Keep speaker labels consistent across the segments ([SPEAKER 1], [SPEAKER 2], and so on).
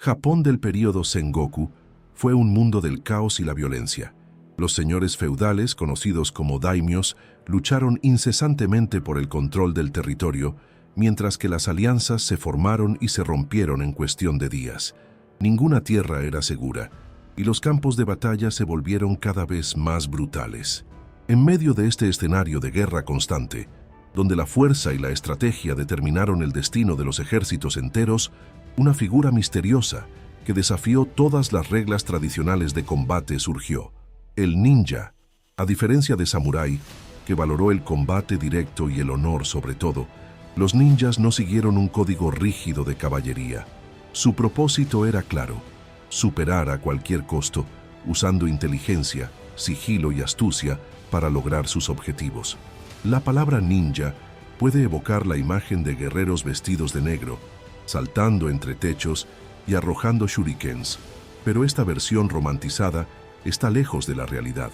[SPEAKER 1] Japón del período Sengoku fue un mundo del caos y la violencia. Los señores feudales, conocidos como daimios, lucharon incesantemente por el control del territorio, mientras que las alianzas se formaron y se rompieron en cuestión de días. Ninguna tierra era segura, y los campos de batalla se volvieron cada vez más brutales. En medio de este escenario de guerra constante, donde la fuerza y la estrategia determinaron el destino de los ejércitos enteros, una figura misteriosa que desafió todas las reglas tradicionales de combate surgió: el ninja. A diferencia de samurái, que valoró el combate directo y el honor sobre todo, los ninjas no siguieron un código rígido de caballería. Su propósito era claro: superar a cualquier costo, usando inteligencia, sigilo y astucia para lograr sus objetivos. La palabra ninja puede evocar la imagen de guerreros vestidos de negro, saltando entre techos y arrojando shurikens, pero esta versión romantizada está lejos de la realidad.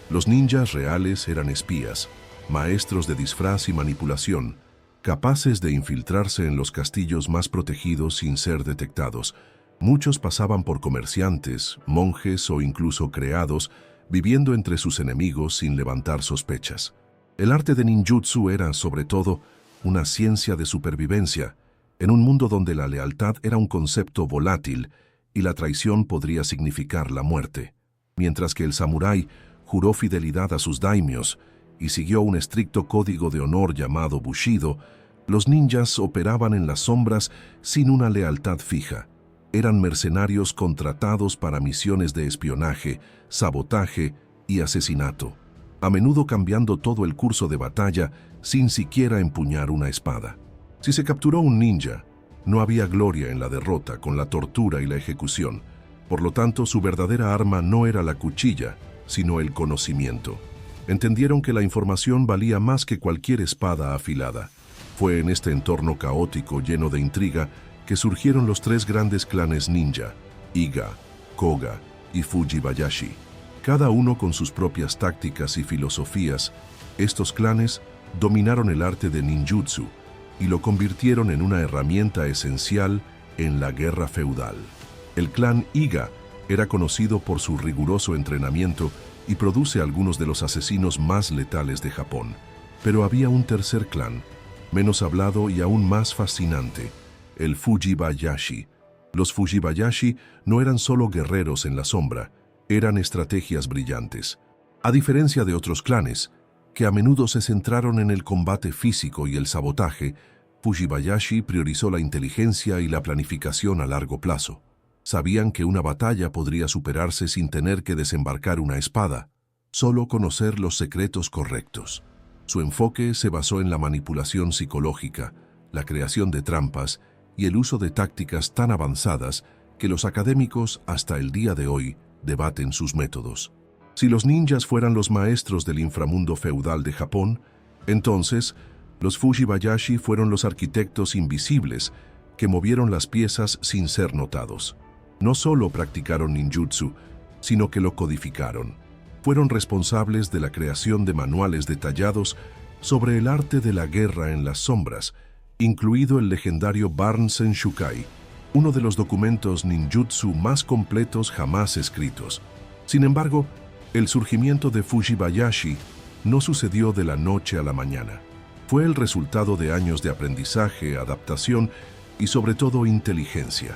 [SPEAKER 1] Los ninjas reales eran espías, maestros de disfraz y manipulación, capaces de infiltrarse en los castillos más protegidos sin ser detectados. Muchos pasaban por comerciantes, monjes o incluso criados, viviendo entre sus enemigos sin levantar sospechas. El arte de ninjutsu era, sobre todo, una ciencia de supervivencia, en un mundo donde la lealtad era un concepto volátil y la traición podría significar la muerte. Mientras que el samurái juró fidelidad a sus daimios y siguió un estricto código de honor llamado bushido, los ninjas operaban en las sombras sin una lealtad fija. Eran mercenarios contratados para misiones de espionaje, sabotaje y asesinato, a menudo cambiando todo el curso de batalla sin siquiera empuñar una espada. Si se capturó un ninja, no había gloria en la derrota con la tortura y la ejecución. Por lo tanto, su verdadera arma no era la cuchilla, sino el conocimiento. Entendieron que la información valía más que cualquier espada afilada. Fue en este entorno caótico lleno de intriga que surgieron los tres grandes clanes ninja: Iga, Koga y Fujibayashi. Cada uno con sus propias tácticas y filosofías, estos clanes dominaron el arte de ninjutsu y lo convirtieron en una herramienta esencial en la guerra feudal. El clan Iga era conocido por su riguroso entrenamiento y produce algunos de los asesinos más letales de Japón. Pero había un tercer clan, menos hablado y aún más fascinante: el Fujibayashi. Los Fujibayashi no eran solo guerreros en la sombra, eran estrategias brillantes. A diferencia de otros clanes, que a menudo se centraron en el combate físico y el sabotaje, Fujibayashi priorizó la inteligencia y la planificación a largo plazo. Sabían que una batalla podría superarse sin tener que desembarcar una espada, solo conocer los secretos correctos. Su enfoque se basó en la manipulación psicológica, la creación de trampas y el uso de tácticas tan avanzadas que los académicos hasta el día de hoy debaten sus métodos. Si los ninjas fueran los maestros del inframundo feudal de Japón, entonces los Fujibayashi fueron los arquitectos invisibles que movieron las piezas sin ser notados. No solo practicaron ninjutsu, sino que lo codificaron. Fueron responsables de la creación de manuales detallados sobre el arte de la guerra en las sombras, incluido el legendario Barnsen Shukai, uno de los documentos ninjutsu más completos jamás escritos. Sin embargo, el surgimiento de Fujibayashi no sucedió de la noche a la mañana. Fue el resultado de años de aprendizaje, adaptación y sobre todo inteligencia.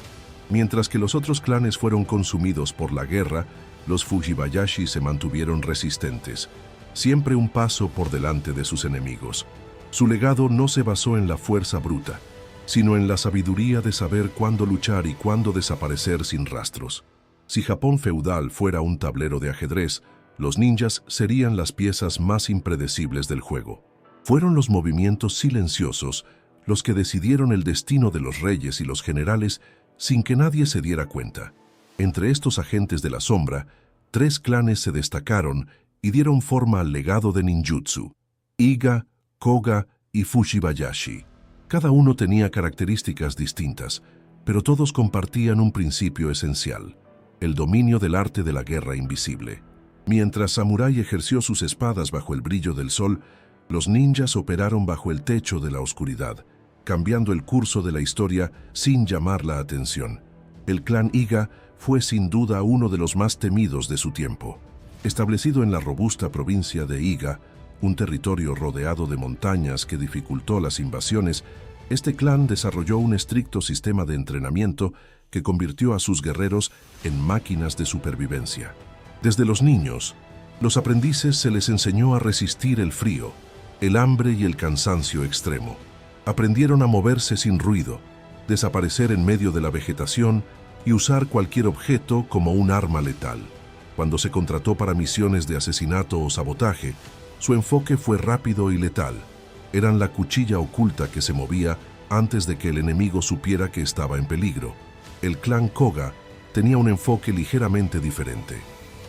[SPEAKER 1] Mientras que los otros clanes fueron consumidos por la guerra, los Fujibayashi se mantuvieron resistentes, siempre un paso por delante de sus enemigos. Su legado no se basó en la fuerza bruta, sino en la sabiduría de saber cuándo luchar y cuándo desaparecer sin rastros. Si Japón feudal fuera un tablero de ajedrez, los ninjas serían las piezas más impredecibles del juego. Fueron los movimientos silenciosos los que decidieron el destino de los reyes y los generales sin que nadie se diera cuenta. Entre estos agentes de la sombra, tres clanes se destacaron y dieron forma al legado de ninjutsu: Iga, Koga y Fujibayashi. Cada uno tenía características distintas, pero todos compartían un principio esencial: el dominio del arte de la guerra invisible. Mientras Samurai ejerció sus espadas bajo el brillo del sol, los ninjas operaron bajo el techo de la oscuridad, cambiando el curso de la historia sin llamar la atención. El clan Iga fue sin duda uno de los más temidos de su tiempo. Establecido en la robusta provincia de Iga, un territorio rodeado de montañas que dificultó las invasiones, este clan desarrolló un estricto sistema de entrenamiento que convirtió a sus guerreros en máquinas de supervivencia. Desde los niños, los aprendices se les enseñó a resistir el frío, el hambre y el cansancio extremo. Aprendieron a moverse sin ruido, desaparecer en medio de la vegetación y usar cualquier objeto como un arma letal. Cuando se contrató para misiones de asesinato o sabotaje, su enfoque fue rápido y letal. Eran la cuchilla oculta que se movía antes de que el enemigo supiera que estaba en peligro. El clan Koga tenía un enfoque ligeramente diferente.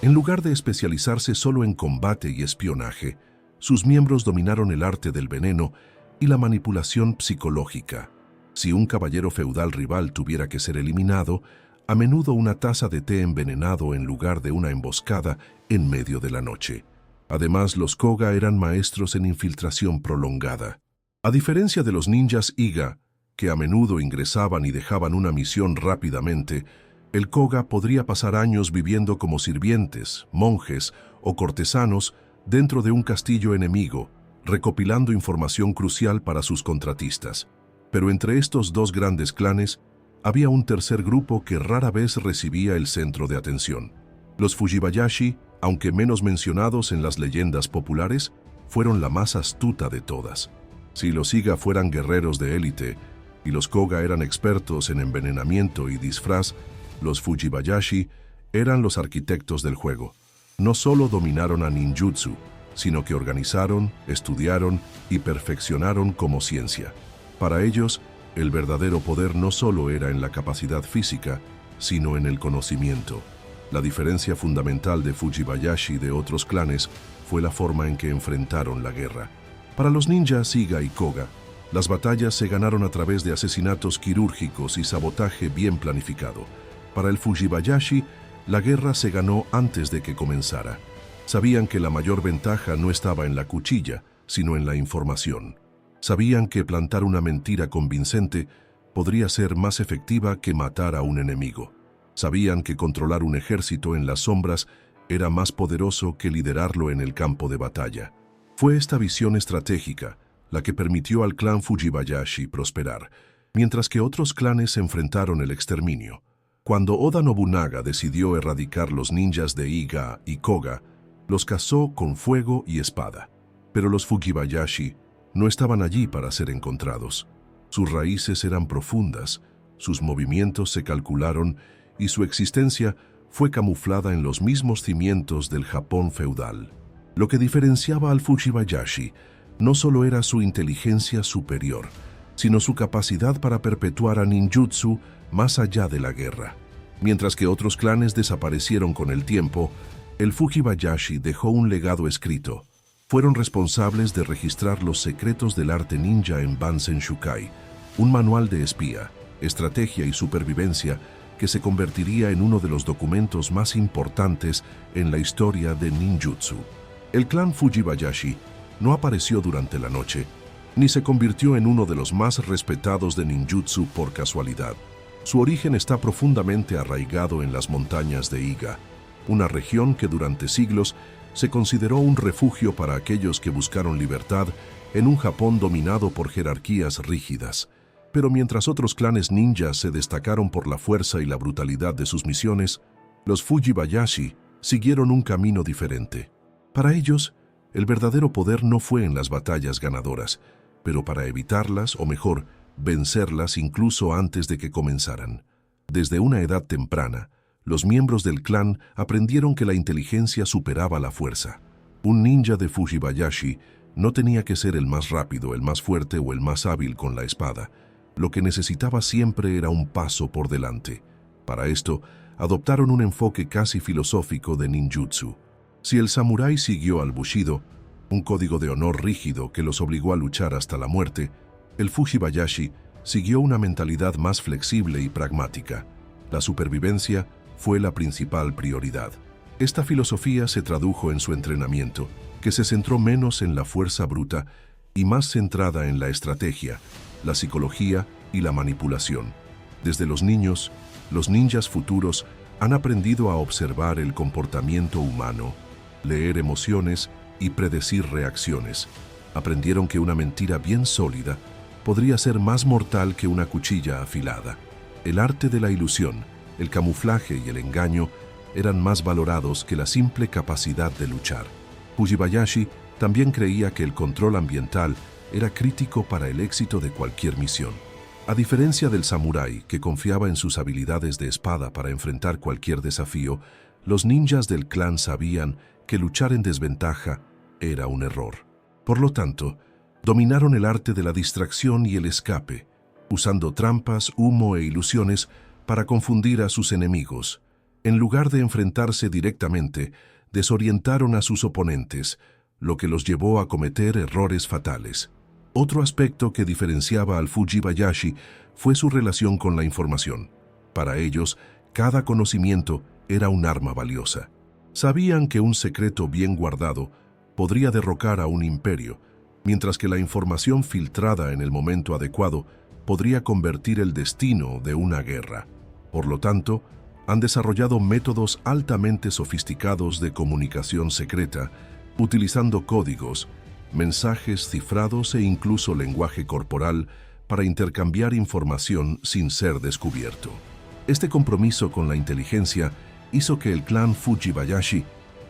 [SPEAKER 1] En lugar de especializarse solo en combate y espionaje, sus miembros dominaron el arte del veneno y la manipulación psicológica. Si un caballero feudal rival tuviera que ser eliminado, a menudo una taza de té envenenado en lugar de una emboscada en medio de la noche. Además, los Koga eran maestros en infiltración prolongada. A diferencia de los ninjas Iga, que a menudo ingresaban y dejaban una misión rápidamente, el Koga podría pasar años viviendo como sirvientes, monjes o cortesanos dentro de un castillo enemigo, recopilando información crucial para sus contratistas. Pero entre estos dos grandes clanes, había un tercer grupo que rara vez recibía el centro de atención. Los Fujibayashi, aunque menos mencionados en las leyendas populares, fueron la más astuta de todas. Si los Iga fueran guerreros de élite y los Koga eran expertos en envenenamiento y disfraz, los Fujibayashi eran los arquitectos del juego. No solo dominaron a ninjutsu, sino que organizaron, estudiaron y perfeccionaron como ciencia. Para ellos, el verdadero poder no solo era en la capacidad física, sino en el conocimiento. La diferencia fundamental de Fujibayashi de otros clanes fue la forma en que enfrentaron la guerra. Para los ninjas Iga y Koga, las batallas se ganaron a través de asesinatos quirúrgicos y sabotaje bien planificado. Para el Fujibayashi, la guerra se ganó antes de que comenzara. Sabían que la mayor ventaja no estaba en la cuchilla, sino en la información. Sabían que plantar una mentira convincente podría ser más efectiva que matar a un enemigo. Sabían que controlar un ejército en las sombras era más poderoso que liderarlo en el campo de batalla. Fue esta visión estratégica la que permitió al clan Fujibayashi prosperar, mientras que otros clanes enfrentaron el exterminio. Cuando Oda Nobunaga decidió erradicar los ninjas de Iga y Koga, los cazó con fuego y espada. Pero los Fujibayashi no estaban allí para ser encontrados. Sus raíces eran profundas, sus movimientos se calcularon y su existencia fue camuflada en los mismos cimientos del Japón feudal. Lo que diferenciaba al Fujibayashi no solo era su inteligencia superior, sino su capacidad para perpetuar a ninjutsu más allá de la guerra. Mientras que otros clanes desaparecieron con el tiempo, el Fujibayashi dejó un legado escrito. Fueron responsables de registrar los secretos del arte ninja en Bansen Shukai, un manual de espía, estrategia y supervivencia que se convertiría en uno de los documentos más importantes en la historia de ninjutsu. El clan Fujibayashi no apareció durante la noche, ni se convirtió en uno de los más respetados de ninjutsu por casualidad. Su origen está profundamente arraigado en las montañas de Iga, una región que durante siglos se consideró un refugio para aquellos que buscaron libertad en un Japón dominado por jerarquías rígidas. Pero mientras otros clanes ninjas se destacaron por la fuerza y la brutalidad de sus misiones, los Fujibayashi siguieron un camino diferente. Para ellos, el verdadero poder no fue en las batallas ganadoras, pero para evitarlas, o mejor, vencerlas incluso antes de que comenzaran. Desde una edad temprana, los miembros del clan aprendieron que la inteligencia superaba la fuerza. Un ninja de Fujibayashi no tenía que ser el más rápido, el más fuerte o el más hábil con la espada. Lo que necesitaba siempre era un paso por delante. Para esto, adoptaron un enfoque casi filosófico de ninjutsu. Si el samurái siguió al bushido, un código de honor rígido que los obligó a luchar hasta la muerte, el Fujibayashi siguió una mentalidad más flexible y pragmática. La supervivencia fue la principal prioridad. Esta filosofía se tradujo en su entrenamiento, que se centró menos en la fuerza bruta y más centrada en la estrategia, la psicología y la manipulación. Desde los niños, Los ninjas futuros han aprendido a observar el comportamiento humano, leer emociones y predecir reacciones. Aprendieron que una mentira bien sólida podría ser más mortal que una cuchilla afilada. El arte de la ilusión, el camuflaje y el engaño eran más valorados que la simple capacidad de luchar. Fujibayashi también creía que el control ambiental era crítico para el éxito de cualquier misión. A diferencia del samurái, que confiaba en sus habilidades de espada para enfrentar cualquier desafío, los ninjas del clan sabían que luchar en desventaja era un error. Por lo tanto, dominaron el arte de la distracción y el escape, usando trampas, humo e ilusiones para confundir a sus enemigos. En lugar de enfrentarse directamente, desorientaron a sus oponentes, lo que los llevó a cometer errores fatales. Otro aspecto que diferenciaba al Fujibayashi fue su relación con la información. Para ellos, cada conocimiento era un arma valiosa. Sabían que un secreto bien guardado podría derrocar a un imperio, mientras que la información filtrada en el momento adecuado podría convertir el destino de una guerra. Por lo tanto, han desarrollado métodos altamente sofisticados de comunicación secreta, utilizando códigos, mensajes cifrados e incluso lenguaje corporal para intercambiar información sin ser descubierto. Este compromiso con la inteligencia hizo que el clan Fujibayashi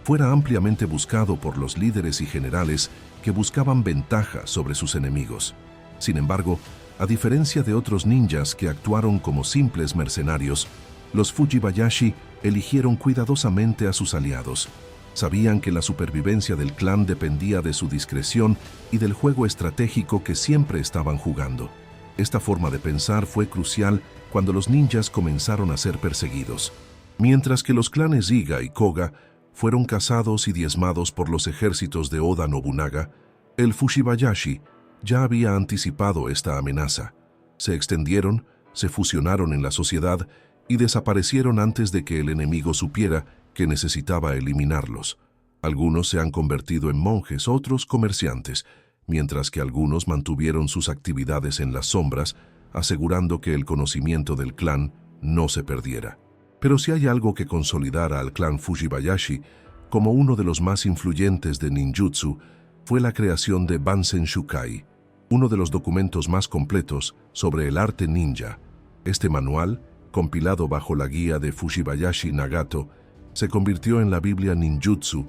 [SPEAKER 1] fuera ampliamente buscado por los líderes y generales que buscaban ventaja sobre sus enemigos. Sin embargo, a diferencia de otros ninjas que actuaron como simples mercenarios, los Fujibayashi eligieron cuidadosamente a sus aliados. Sabían que la supervivencia del clan dependía de su discreción y del juego estratégico que siempre estaban jugando. Esta forma de pensar fue crucial cuando los ninjas comenzaron a ser perseguidos. Mientras que los clanes Iga y Koga fueron cazados y diezmados por los ejércitos de Oda Nobunaga, el Fujibayashi ya había anticipado esta amenaza. Se extendieron, se fusionaron en la sociedad y desaparecieron antes de que el enemigo supiera que necesitaba eliminarlos. Algunos se han convertido en monjes, otros comerciantes, mientras que algunos mantuvieron sus actividades en las sombras, asegurando que el conocimiento del clan no se perdiera. Pero si hay algo que consolidara al clan Fujibayashi como uno de los más influyentes de ninjutsu, fue la creación de Bansen Shukai, uno de los documentos más completos sobre el arte ninja. Este manual, compilado bajo la guía de Fujibayashi Nagato, se convirtió en la Biblia ninjutsu,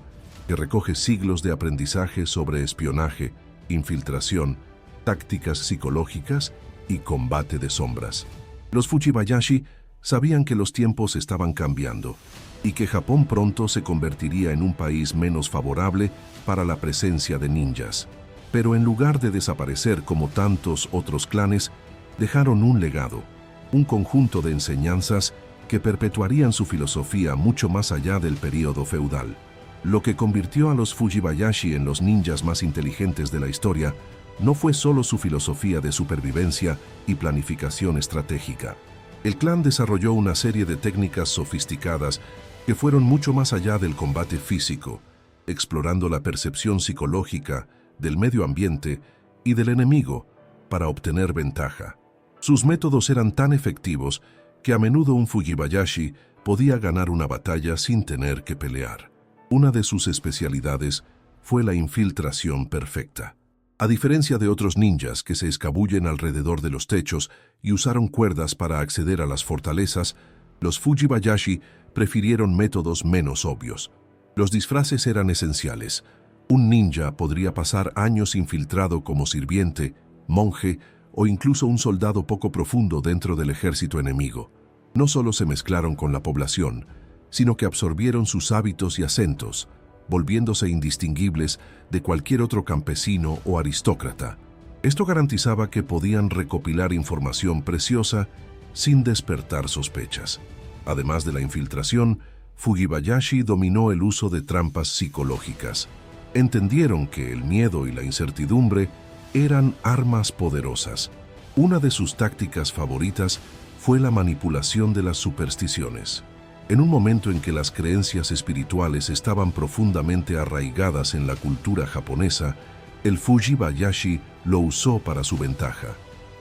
[SPEAKER 1] que recoge siglos de aprendizaje sobre espionaje, infiltración, tácticas psicológicas y combate de sombras. Los Fujibayashi sabían que los tiempos estaban cambiando y que Japón pronto se convertiría en un país menos favorable para la presencia de ninjas. Pero en lugar de desaparecer como tantos otros clanes, dejaron un legado, un conjunto de enseñanzas que perpetuarían su filosofía mucho más allá del período feudal. Lo que convirtió a los Fujibayashi en los ninjas más inteligentes de la historia no fue solo su filosofía de supervivencia y planificación estratégica. El clan desarrolló una serie de técnicas sofisticadas que fueron mucho más allá del combate físico, explorando la percepción psicológica del medio ambiente y del enemigo para obtener ventaja. Sus métodos eran tan efectivos que a menudo un Fujibayashi podía ganar una batalla sin tener que pelear. Una de sus especialidades fue la infiltración perfecta. A diferencia de otros ninjas que se escabullen alrededor de los techos y usaron cuerdas para acceder a las fortalezas, los Fujibayashi prefirieron métodos menos obvios. Los disfraces eran esenciales. Un ninja podría pasar años infiltrado como sirviente, monje o incluso un soldado poco profundo dentro del ejército enemigo. No solo se mezclaron con la población, sino que absorbieron sus hábitos y acentos, volviéndose indistinguibles de cualquier otro campesino o aristócrata. Esto garantizaba que podían recopilar información preciosa sin despertar sospechas. Además de la infiltración, Fujibayashi dominó el uso de trampas psicológicas. Entendieron que el miedo y la incertidumbre eran armas poderosas. Una de sus tácticas favoritas fue la manipulación de las supersticiones. En un momento en que las creencias espirituales estaban profundamente arraigadas en la cultura japonesa, el Fujibayashi lo usó para su ventaja.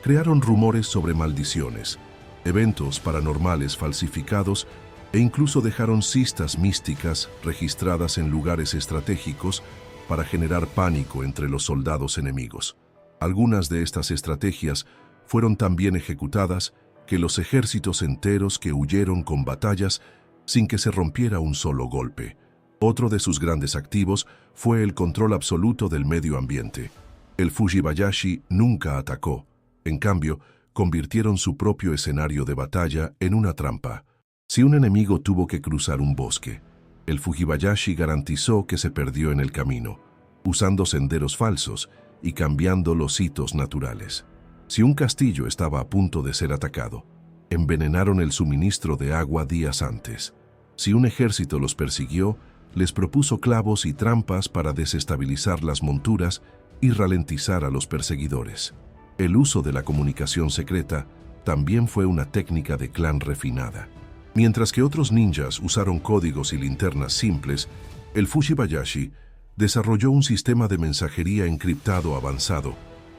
[SPEAKER 1] Crearon rumores sobre maldiciones, eventos paranormales falsificados e incluso dejaron cistas místicas registradas en lugares estratégicos para generar pánico entre los soldados enemigos. Algunas de estas estrategias fueron tan bien ejecutadas que los ejércitos enteros que huyeron con batallas sin que se rompiera un solo golpe. Otro de sus grandes activos fue el control absoluto del medio ambiente. El Fujibayashi nunca atacó. En cambio, convirtieron su propio escenario de batalla en una trampa. Si un enemigo tuvo que cruzar un bosque, el Fujibayashi garantizó que se perdió en el camino, usando senderos falsos y cambiando los hitos naturales. Si un castillo estaba a punto de ser atacado, envenenaron el suministro de agua días antes. Si un ejército los persiguió, les propuso clavos y trampas para desestabilizar las monturas y ralentizar a los perseguidores. El uso de la comunicación secreta también fue una técnica de clan refinada. Mientras que otros ninjas usaron códigos y linternas simples, el Fujibayashi desarrolló un sistema de mensajería encriptado avanzado.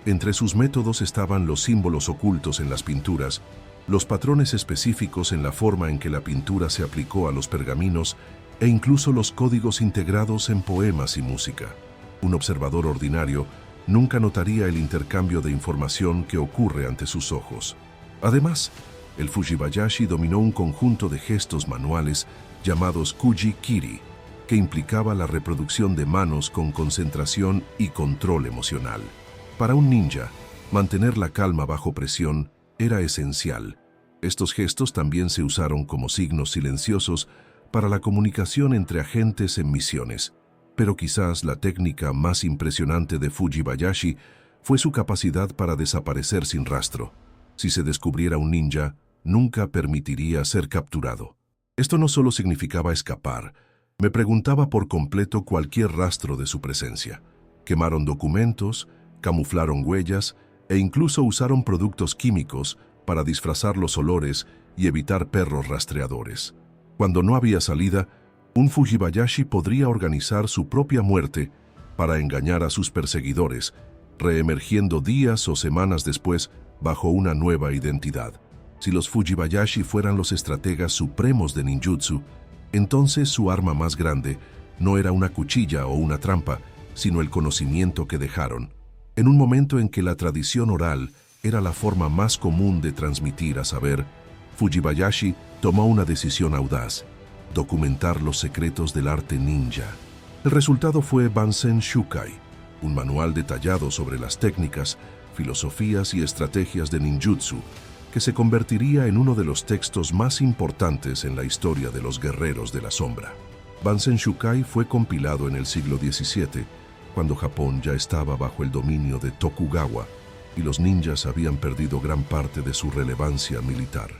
[SPEAKER 1] Entre sus métodos estaban los símbolos ocultos en las pinturas, los patrones específicos en la forma en que la pintura se aplicó a los pergaminos e incluso los códigos integrados en poemas y música. Un observador ordinario nunca notaría el intercambio de información que ocurre ante sus ojos. Además, el Fujibayashi dominó un conjunto de gestos manuales llamados Kuji-Kiri, que implicaba la reproducción de manos con concentración y control emocional. Para un ninja, mantener la calma bajo presión era esencial. Estos gestos también se usaron como signos silenciosos para la comunicación entre agentes en misiones. Pero quizás la técnica más impresionante de Fujibayashi fue su capacidad para desaparecer sin rastro. Si se descubriera un ninja, nunca permitiría ser capturado. Esto no solo significaba escapar, me preguntaba por completo cualquier rastro de su presencia. Quemaron documentos, camuflaron huellas e incluso usaron productos químicos para disfrazar los olores y evitar perros rastreadores. Cuando no había salida, un Fujibayashi podría organizar su propia muerte para engañar a sus perseguidores, reemergiendo días o semanas después bajo una nueva identidad. Si los Fujibayashi fueran los estrategas supremos de ninjutsu, entonces su arma más grande no era una cuchilla o una trampa, sino el conocimiento que dejaron. En un momento en que la tradición oral era la forma más común de transmitir a saber, Fujibayashi tomó una decisión audaz: documentar los secretos del arte ninja. El resultado fue Bansen Shukai, un manual detallado sobre las técnicas, filosofías y estrategias de ninjutsu, que se convertiría en uno de los textos más importantes en la historia de los guerreros de la sombra. Bansen Shukai fue compilado en el siglo XVII, cuando Japón ya estaba bajo el dominio de Tokugawa y los ninjas habían perdido gran parte de su relevancia militar.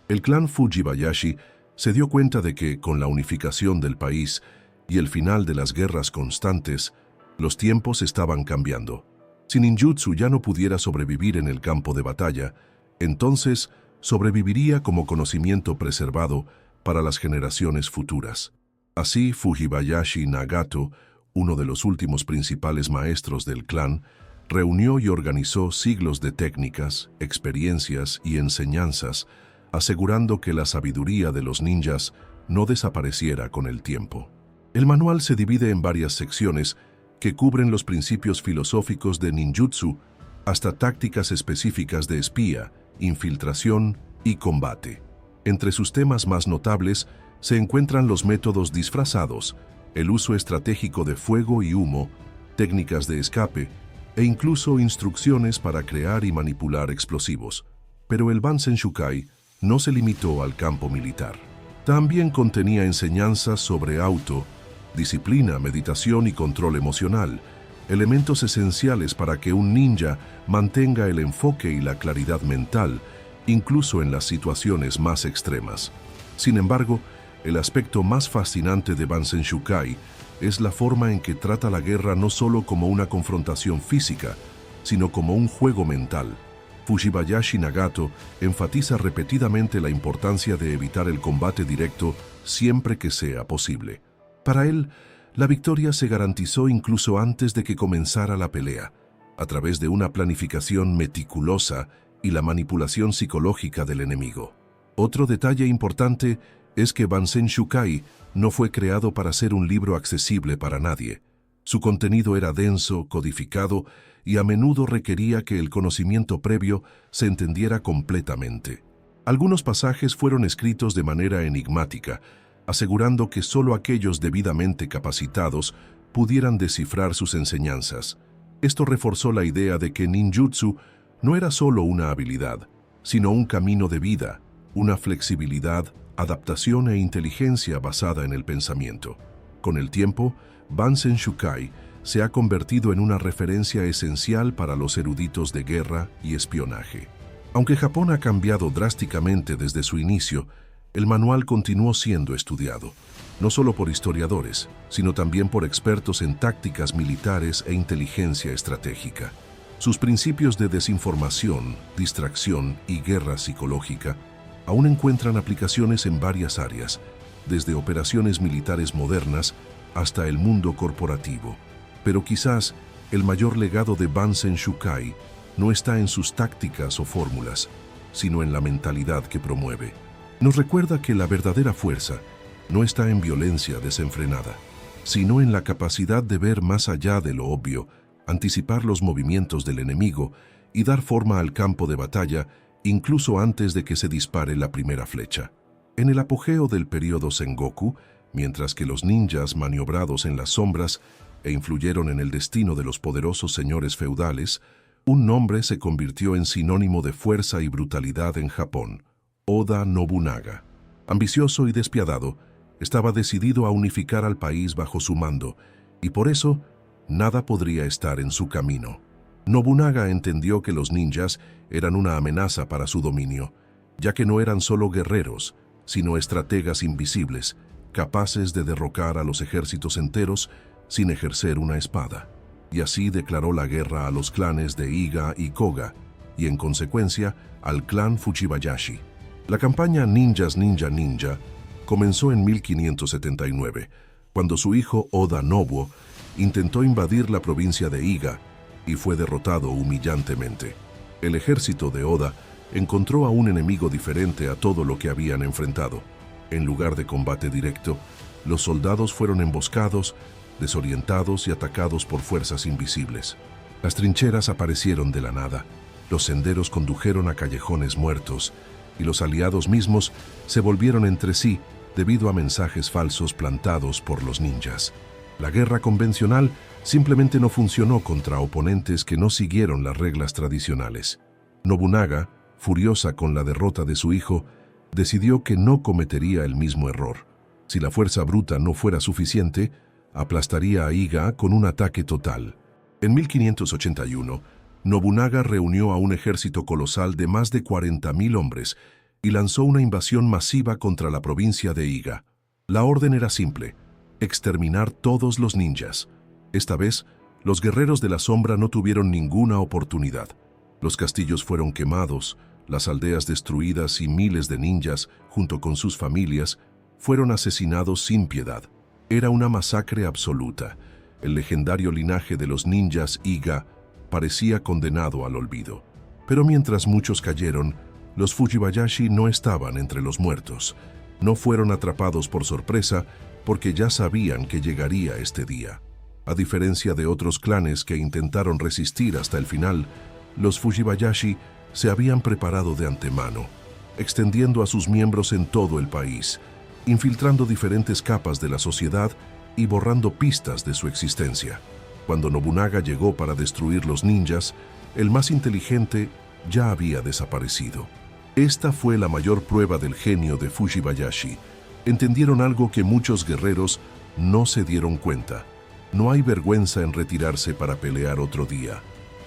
[SPEAKER 1] El clan Fujibayashi se dio cuenta de que, con la unificación del país y el final de las guerras constantes, los tiempos estaban cambiando. Si ninjutsu ya no pudiera sobrevivir en el campo de batalla, entonces sobreviviría como conocimiento preservado para las generaciones futuras. Así, Fujibayashi Nagato, uno de los últimos principales maestros del clan, reunió y organizó siglos de técnicas, experiencias y enseñanzas, asegurando que la sabiduría de los ninjas no desapareciera con el tiempo. El manual se divide en varias secciones que cubren los principios filosóficos de ninjutsu hasta tácticas específicas de espía, infiltración y combate. Entre sus temas más notables se encuentran los métodos disfrazados, el uso estratégico de fuego y humo, técnicas de escape e incluso instrucciones para crear y manipular explosivos. Pero el Bansen Shukai no se limitó al campo militar. También contenía enseñanzas sobre disciplina, meditación y control emocional, elementos esenciales para que un ninja mantenga el enfoque y la claridad mental, incluso en las situaciones más extremas. Sin embargo, el aspecto más fascinante de Bansen Shukai es la forma en que trata la guerra no solo como una confrontación física, sino como un juego mental. Fujibayashi Nagato enfatiza repetidamente la importancia de evitar el combate directo siempre que sea posible. Para él, la victoria se garantizó incluso antes de que comenzara la pelea, a través de una planificación meticulosa y la manipulación psicológica del enemigo. Otro detalle importante es que Bansen Shukai no fue creado para ser un libro accesible para nadie. Su contenido era denso, codificado y a menudo requería que el conocimiento previo se entendiera completamente. Algunos pasajes fueron escritos de manera enigmática, asegurando que solo aquellos debidamente capacitados pudieran descifrar sus enseñanzas. Esto reforzó la idea de que ninjutsu no era solo una habilidad, sino un camino de vida, una flexibilidad, adaptación e inteligencia basada en el pensamiento. Con el tiempo, Bansen Shukai se ha convertido en una referencia esencial para los eruditos de guerra y espionaje. Aunque Japón ha cambiado drásticamente desde su inicio, el manual continuó siendo estudiado, no solo por historiadores, sino también por expertos en tácticas militares e inteligencia estratégica. Sus principios de desinformación, distracción y guerra psicológica aún encuentran aplicaciones en varias áreas, desde operaciones militares modernas hasta el mundo corporativo. Pero quizás el mayor legado de Bansen Shukai no está en sus tácticas o fórmulas, sino en la mentalidad que promueve. Nos recuerda que la verdadera fuerza no está en violencia desenfrenada, sino en la capacidad de ver más allá de lo obvio, anticipar los movimientos del enemigo y dar forma al campo de batalla incluso antes de que se dispare la primera flecha. En el apogeo del período Sengoku, mientras que los ninjas maniobrados en las sombras e influyeron en el destino de los poderosos señores feudales, un nombre se convirtió en sinónimo de fuerza y brutalidad en Japón: Oda Nobunaga. Ambicioso y despiadado, estaba decidido a unificar al país bajo su mando, y por eso nada podría estar en su camino. Nobunaga entendió que los ninjas eran una amenaza para su dominio, ya que no eran solo guerreros, sino estrategas invisibles, capaces de derrocar a los ejércitos enteros sin ejercer una espada. Y así declaró la guerra a los clanes de Iga y Koga, y en consecuencia al clan Fujibayashi. La campaña Ninjas Ninja Ninja comenzó en 1579, cuando su hijo Oda Nobuo intentó invadir la provincia de Iga y fue derrotado humillantemente. El ejército de Oda encontró a un enemigo diferente a todo lo que habían enfrentado. En lugar de combate directo, los soldados fueron emboscados, desorientados y atacados por fuerzas invisibles. Las trincheras aparecieron de la nada, los senderos condujeron a callejones muertos, y los aliados mismos se volvieron entre sí debido a mensajes falsos plantados por los ninjas. La guerra convencional simplemente no funcionó contra oponentes que no siguieron las reglas tradicionales. Nobunaga, furiosa con la derrota de su hijo, decidió que no cometería el mismo error. Si la fuerza bruta no fuera suficiente, aplastaría a Iga con un ataque total. En 1581, Nobunaga reunió a un ejército colosal de más de 40.000 hombres y lanzó una invasión masiva contra la provincia de Iga. La orden era simple: exterminar todos los ninjas. Esta vez, los guerreros de la sombra no tuvieron ninguna oportunidad. Los castillos fueron quemados, las aldeas destruidas y miles de ninjas, junto con sus familias, fueron asesinados sin piedad. Era una masacre absoluta. El legendario linaje de los ninjas Iga parecía condenado al olvido. Pero mientras muchos cayeron, los Fujibayashi no estaban entre los muertos. No fueron atrapados por sorpresa porque ya sabían que llegaría este día. A diferencia de otros clanes que intentaron resistir hasta el final, los Fujibayashi se habían preparado de antemano, extendiendo a sus miembros en todo el país, infiltrando diferentes capas de la sociedad y borrando pistas de su existencia. Cuando Nobunaga llegó para destruir los ninjas, el más inteligente ya había desaparecido. Esta fue la mayor prueba del genio de Fujibayashi. Entendieron algo que muchos guerreros no se dieron cuenta: no hay vergüenza en retirarse para pelear otro día.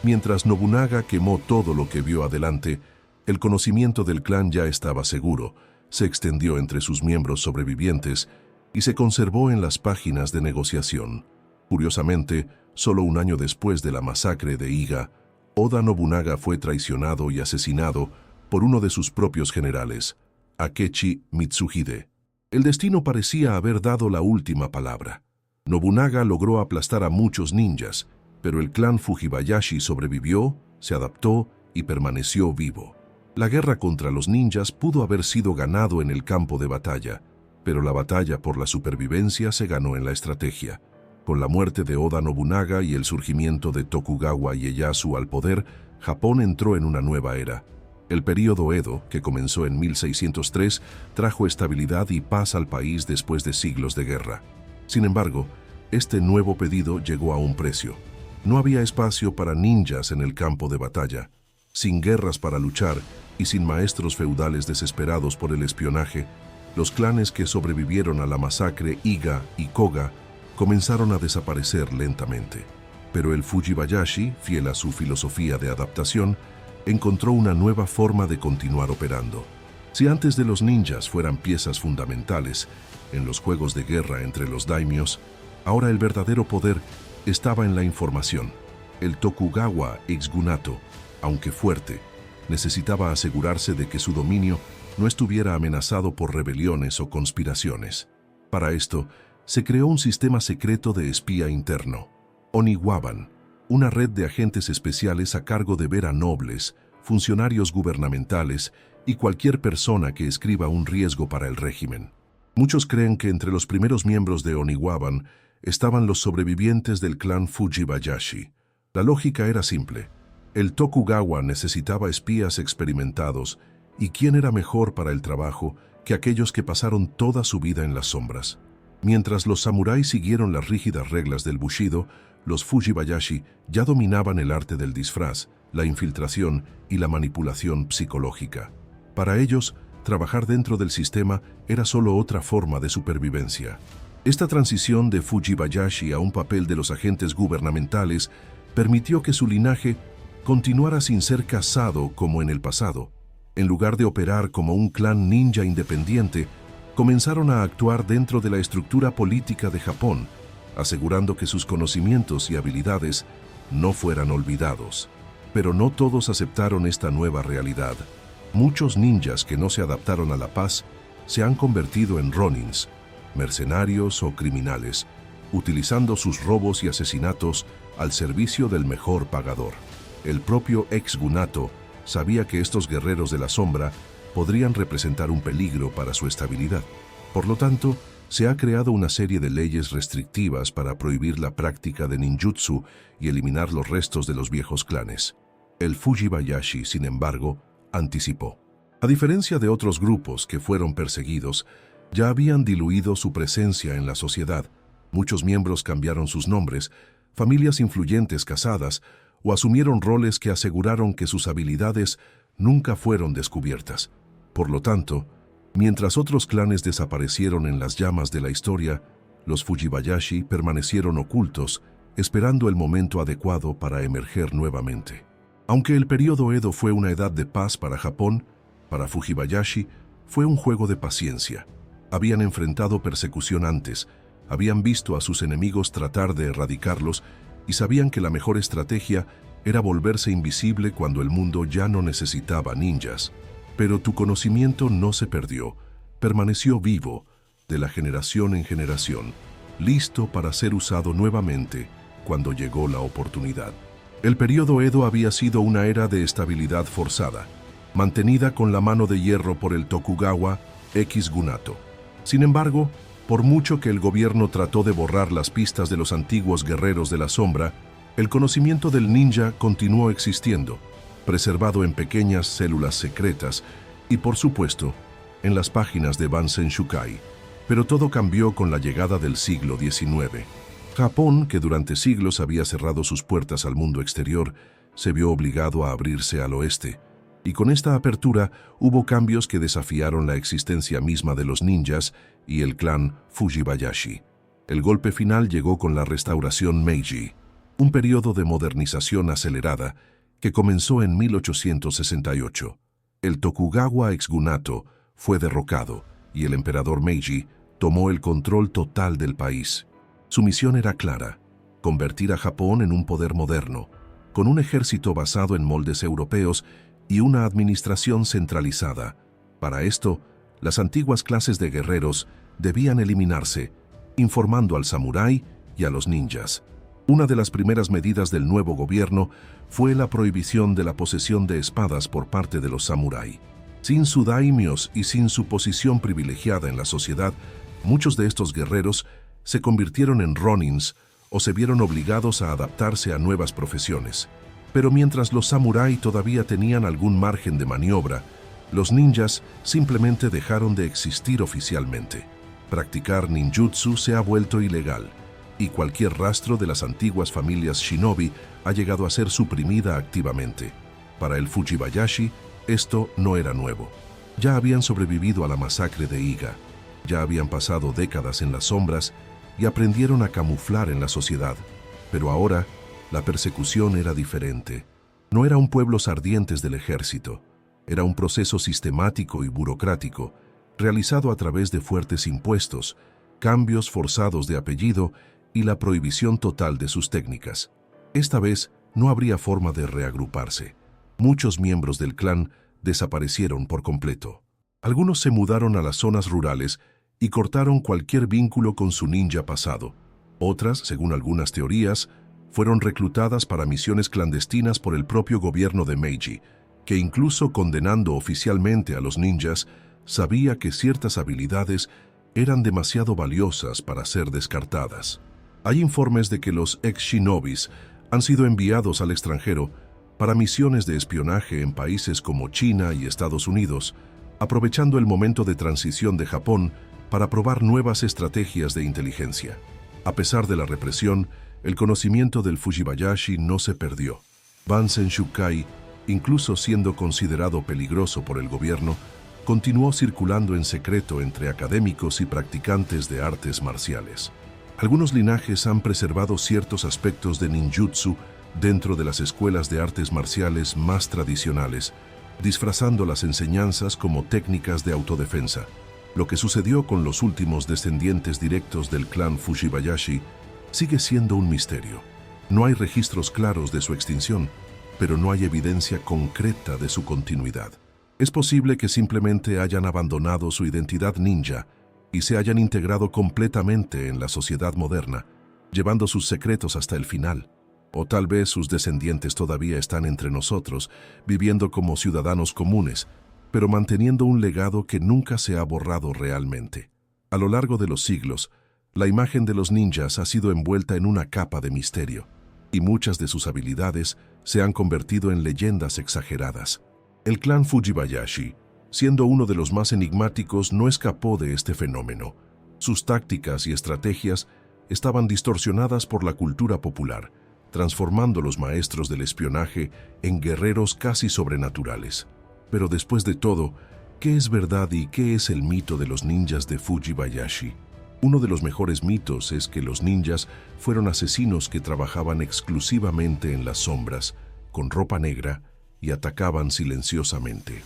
[SPEAKER 1] Mientras Nobunaga quemó todo lo que vio adelante, el conocimiento del clan ya estaba seguro, se extendió entre sus miembros sobrevivientes y se conservó en las páginas de negociación. Curiosamente, solo un año después de la masacre de Iga, Oda Nobunaga fue traicionado y asesinado por uno de sus propios generales, Akechi Mitsuhide. El destino parecía haber dado la última palabra. Nobunaga logró aplastar a muchos ninjas, pero el clan Fujibayashi sobrevivió, se adaptó y permaneció vivo. La guerra contra los ninjas pudo haber sido ganado en el campo de batalla, pero la batalla por la supervivencia se ganó en la estrategia. Con la muerte de Oda Nobunaga y el surgimiento de Tokugawa Ieyasu al poder, Japón entró en una nueva era. El período Edo, que comenzó en 1603, trajo estabilidad y paz al país después de siglos de guerra. Sin embargo, este nuevo pedido llegó a un precio. No había espacio para ninjas en el campo de batalla. Sin guerras para luchar y sin maestros feudales desesperados por el espionaje, los clanes que sobrevivieron a la masacre Iga y Koga comenzaron a desaparecer lentamente. Pero el Fujibayashi, fiel a su filosofía de adaptación, encontró una nueva forma de continuar operando. Si antes de los ninjas fueran piezas fundamentales en los juegos de guerra entre los daimios, ahora el verdadero poder estaba en la información. El Tokugawa Exgunato, aunque fuerte, necesitaba asegurarse de que su dominio no estuviera amenazado por rebeliones o conspiraciones. Para esto, se creó un sistema secreto de espía interno, Oniwaban, una red de agentes especiales a cargo de ver a nobles, funcionarios gubernamentales y cualquier persona que escriba un riesgo para el régimen. Muchos creen que entre los primeros miembros de Oniwaban estaban los sobrevivientes del clan Fujibayashi. La lógica era simple. El Tokugawa necesitaba espías experimentados, y ¿quién era mejor para el trabajo que aquellos que pasaron toda su vida en las sombras? Mientras los samuráis siguieron las rígidas reglas del Bushido, los Fujibayashi ya dominaban el arte del disfraz, la infiltración y la manipulación psicológica. Para ellos, trabajar dentro del sistema era solo otra forma de supervivencia. Esta transición de Fujibayashi a un papel de los agentes gubernamentales permitió que su linaje continuara sin ser cazado como en el pasado. En lugar de operar como un clan ninja independiente, comenzaron a actuar dentro de la estructura política de Japón, asegurando que sus conocimientos y habilidades no fueran olvidados. Pero no todos aceptaron esta nueva realidad. Muchos ninjas que no se adaptaron a la paz se han convertido en ronins, mercenarios o criminales, utilizando sus robos y asesinatos al servicio del mejor pagador. El propio Exgunato sabía que estos guerreros de la sombra podrían representar un peligro para su estabilidad. Por lo tanto, se ha creado una serie de leyes restrictivas para prohibir la práctica de ninjutsu y eliminar los restos de los viejos clanes. El Fujibayashi, sin embargo, anticipó. A diferencia de otros grupos que fueron perseguidos, ya habían diluido su presencia en la sociedad. Muchos miembros cambiaron sus nombres, familias influyentes casadas, o asumieron roles que aseguraron que sus habilidades nunca fueron descubiertas. Por lo tanto, mientras otros clanes desaparecieron en las llamas de la historia, los Fujibayashi permanecieron ocultos, esperando el momento adecuado para emerger nuevamente. Aunque el período Edo fue una edad de paz para Japón, para Fujibayashi fue un juego de paciencia. Habían enfrentado persecución antes, habían visto a sus enemigos tratar de erradicarlos y sabían que la mejor estrategia era volverse invisible cuando el mundo ya no necesitaba ninjas. Pero tu conocimiento no se perdió, permaneció vivo, de la generación en generación, listo para ser usado nuevamente cuando llegó la oportunidad. El período Edo había sido una era de estabilidad forzada, mantenida con la mano de hierro por el Tokugawa Exgunato. Sin embargo, por mucho que el gobierno trató de borrar las pistas de los antiguos guerreros de la sombra, el conocimiento del ninja continuó existiendo, preservado en pequeñas células secretas y, por supuesto, en las páginas de Bansen Shukai. Pero todo cambió con la llegada del siglo XIX. Japón, que durante siglos había cerrado sus puertas al mundo exterior, se vio obligado a abrirse al oeste. Y con esta apertura hubo cambios que desafiaron la existencia misma de los ninjas y el clan Fujibayashi. El golpe final llegó con la restauración Meiji, un periodo de modernización acelerada que comenzó en 1868. El Tokugawa Exgunato fue derrocado y el emperador Meiji tomó el control total del país. Su misión era clara: convertir a Japón en un poder moderno, con un ejército basado en moldes europeos y una administración centralizada. Para esto, las antiguas clases de guerreros debían eliminarse, informando al samurái y a los ninjas. Una de las primeras medidas del nuevo gobierno fue la prohibición de la posesión de espadas por parte de los samurái. Sin su daimios y sin su posición privilegiada en la sociedad, muchos de estos guerreros se convirtieron en ronins o se vieron obligados a adaptarse a nuevas profesiones. Pero mientras los samurái todavía tenían algún margen de maniobra, los ninjas simplemente dejaron de existir oficialmente. Practicar ninjutsu se ha vuelto ilegal, y cualquier rastro de las antiguas familias shinobi ha llegado a ser suprimida activamente. Para el Fujibayashi, esto no era nuevo. Ya habían sobrevivido a la masacre de Iga, ya habían pasado décadas en las sombras y aprendieron a camuflar en la sociedad. Pero ahora, la persecución era diferente. No era un pueblos ardientes del ejército, era un proceso sistemático y burocrático, realizado a través de fuertes impuestos, cambios forzados de apellido y la prohibición total de sus técnicas. Esta vez no habría forma de reagruparse. Muchos miembros del clan desaparecieron por completo. Algunos se mudaron a las zonas rurales y cortaron cualquier vínculo con su ninja pasado. Otras, según algunas teorías, fueron reclutadas para misiones clandestinas por el propio gobierno de Meiji, que incluso condenando oficialmente a los ninjas, sabía que ciertas habilidades eran demasiado valiosas para ser descartadas. Hay informes de que los ex-shinobis han sido enviados al extranjero para misiones de espionaje en países como China y Estados Unidos, aprovechando el momento de transición de Japón para probar nuevas estrategias de inteligencia. A pesar de la represión, el conocimiento del Fujibayashi no se perdió. Bansen Shukai, incluso siendo considerado peligroso por el gobierno, continuó circulando en secreto entre académicos y practicantes de artes marciales. Algunos linajes han preservado ciertos aspectos de ninjutsu dentro de las escuelas de artes marciales más tradicionales, disfrazando las enseñanzas como técnicas de autodefensa. Lo que sucedió con los últimos descendientes directos del clan Fujibayashi sigue siendo un misterio. No hay registros claros de su extinción, pero no hay evidencia concreta de su continuidad. Es posible que simplemente hayan abandonado su identidad ninja y se hayan integrado completamente en la sociedad moderna, llevando sus secretos hasta el final. O tal vez sus descendientes todavía están entre nosotros, viviendo como ciudadanos comunes, pero manteniendo un legado que nunca se ha borrado realmente. A lo largo de los siglos, la imagen de los ninjas ha sido envuelta en una capa de misterio, y muchas de sus habilidades se han convertido en leyendas exageradas. El clan Fujibayashi, siendo uno de los más enigmáticos, no escapó de este fenómeno. Sus tácticas y estrategias estaban distorsionadas por la cultura popular, transformando a los maestros del espionaje en guerreros casi sobrenaturales. Pero después de todo, ¿qué es verdad y qué es el mito de los ninjas de Fujibayashi? Uno de los mejores mitos es que los ninjas fueron asesinos que trabajaban exclusivamente en las sombras, con ropa negra, y atacaban silenciosamente.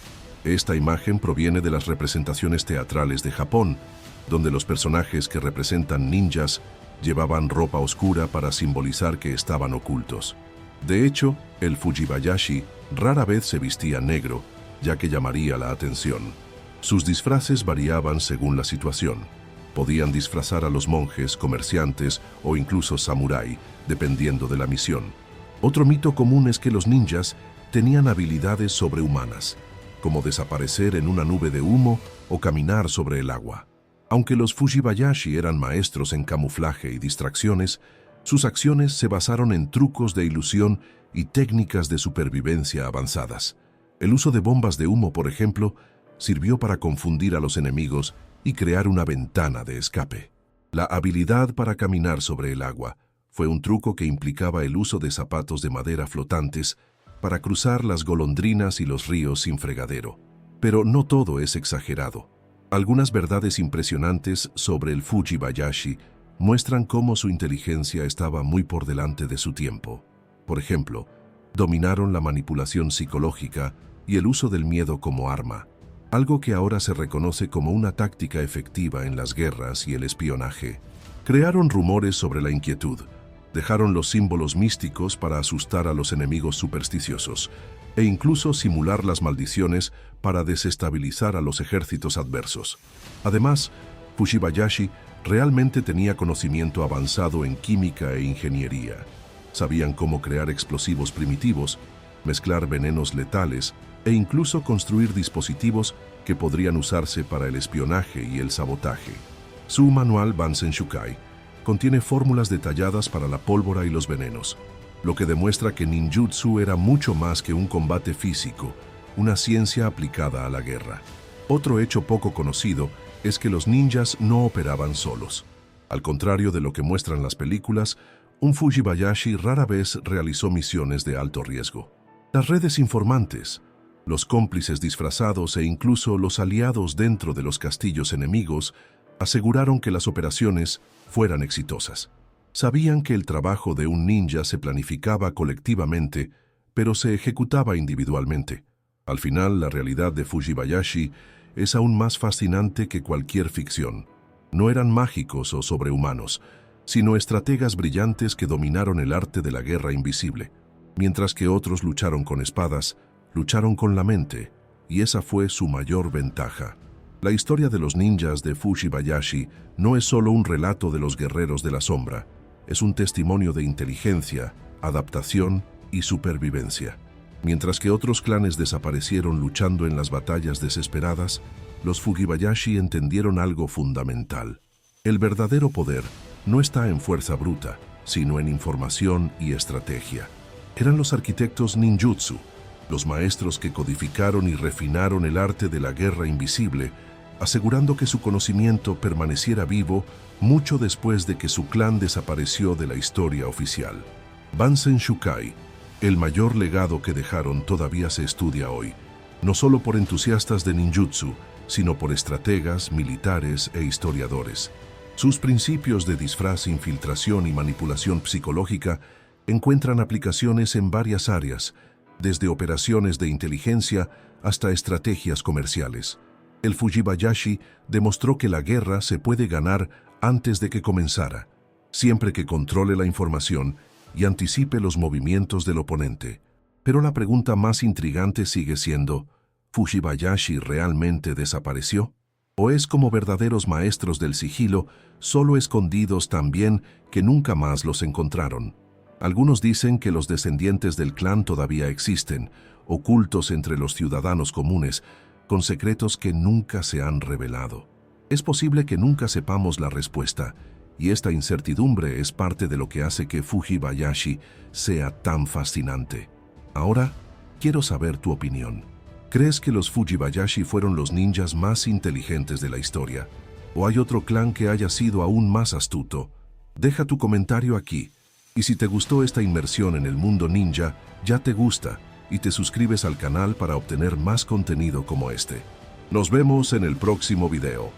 [SPEAKER 1] Esta imagen proviene de las representaciones teatrales de Japón, donde los personajes que representan ninjas llevaban ropa oscura para simbolizar que estaban ocultos. De hecho, el Fujibayashi rara vez se vestía negro, ya que llamaría la atención. Sus disfraces variaban según la situación. Podían disfrazar a los monjes, comerciantes o incluso samurái, dependiendo de la misión. Otro mito común es que los ninjas tenían habilidades sobrehumanas, como desaparecer en una nube de humo o caminar sobre el agua. Aunque los Fujibayashi eran maestros en camuflaje y distracciones, sus acciones se basaron en trucos de ilusión y técnicas de supervivencia avanzadas. El uso de bombas de humo, por ejemplo, sirvió para confundir a los enemigos y crear una ventana de escape. La habilidad para caminar sobre el agua fue un truco que implicaba el uso de zapatos de madera flotantes para cruzar las golondrinas y los ríos sin fregadero. Pero no todo es exagerado. Algunas verdades impresionantes sobre el Fujibayashi muestran cómo su inteligencia estaba muy por delante de su tiempo. Por ejemplo, dominaron la manipulación psicológica y el uso del miedo como arma, algo que ahora se reconoce como una táctica efectiva en las guerras y el espionaje. Crearon rumores sobre la inquietud, dejaron los símbolos místicos para asustar a los enemigos supersticiosos, e incluso simular las maldiciones para desestabilizar a los ejércitos adversos. Además, Fujibayashi realmente tenía conocimiento avanzado en química e ingeniería. Sabían cómo crear explosivos primitivos, mezclar venenos letales e incluso construir dispositivos que podrían usarse para el espionaje y el sabotaje. Su manual Bansen Shukai contiene fórmulas detalladas para la pólvora y los venenos, lo que demuestra que ninjutsu era mucho más que un combate físico, una ciencia aplicada a la guerra. Otro hecho poco conocido es que los ninjas no operaban solos. Al contrario de lo que muestran las películas, un Fujibayashi rara vez realizó misiones de alto riesgo. Las redes informantes, los cómplices disfrazados e incluso los aliados dentro de los castillos enemigos aseguraron que las operaciones fueran exitosas. Sabían que el trabajo de un ninja se planificaba colectivamente, pero se ejecutaba individualmente. Al final, la realidad de Fujibayashi es aún más fascinante que cualquier ficción. No eran mágicos o sobrehumanos, sino estrategas brillantes que dominaron el arte de la guerra invisible. Mientras que otros lucharon con espadas, lucharon con la mente, y esa fue su mayor ventaja. La historia de los ninjas de Fujibayashi no es solo un relato de los guerreros de la sombra, es un testimonio de inteligencia, adaptación y supervivencia. Mientras que otros clanes desaparecieron luchando en las batallas desesperadas, los Fujibayashi entendieron algo fundamental. El verdadero poder no está en fuerza bruta, sino en información y estrategia. Eran los arquitectos ninjutsu, los maestros que codificaron y refinaron el arte de la guerra invisible, asegurando que su conocimiento permaneciera vivo mucho después de que su clan desapareció de la historia oficial. Bansen Shukai, el mayor legado que dejaron, todavía se estudia hoy, no solo por entusiastas de ninjutsu, sino por estrategas, militares e historiadores. Sus principios de disfraz, infiltración y manipulación psicológica encuentran aplicaciones en varias áreas, desde operaciones de inteligencia hasta estrategias comerciales. El Fujibayashi demostró que la guerra se puede ganar antes de que comenzara, siempre que controle la información y anticipe los movimientos del oponente. Pero la pregunta más intrigante sigue siendo, ¿Fujibayashi realmente desapareció? ¿O es como verdaderos maestros del sigilo, solo escondidos tan bien que nunca más los encontraron? Algunos dicen que los descendientes del clan todavía existen, ocultos entre los ciudadanos comunes, con secretos que nunca se han revelado. Es posible que nunca sepamos la respuesta, y esta incertidumbre es parte de lo que hace que Fujibayashi sea tan fascinante. Ahora, quiero saber tu opinión. ¿Crees que los Fujibayashi fueron los ninjas más inteligentes de la historia? ¿O hay otro clan que haya sido aún más astuto? Deja tu comentario aquí. Y si te gustó esta inmersión en el mundo ninja, ya te gusta, y te suscribes al canal para obtener más contenido como este. Nos vemos en el próximo video.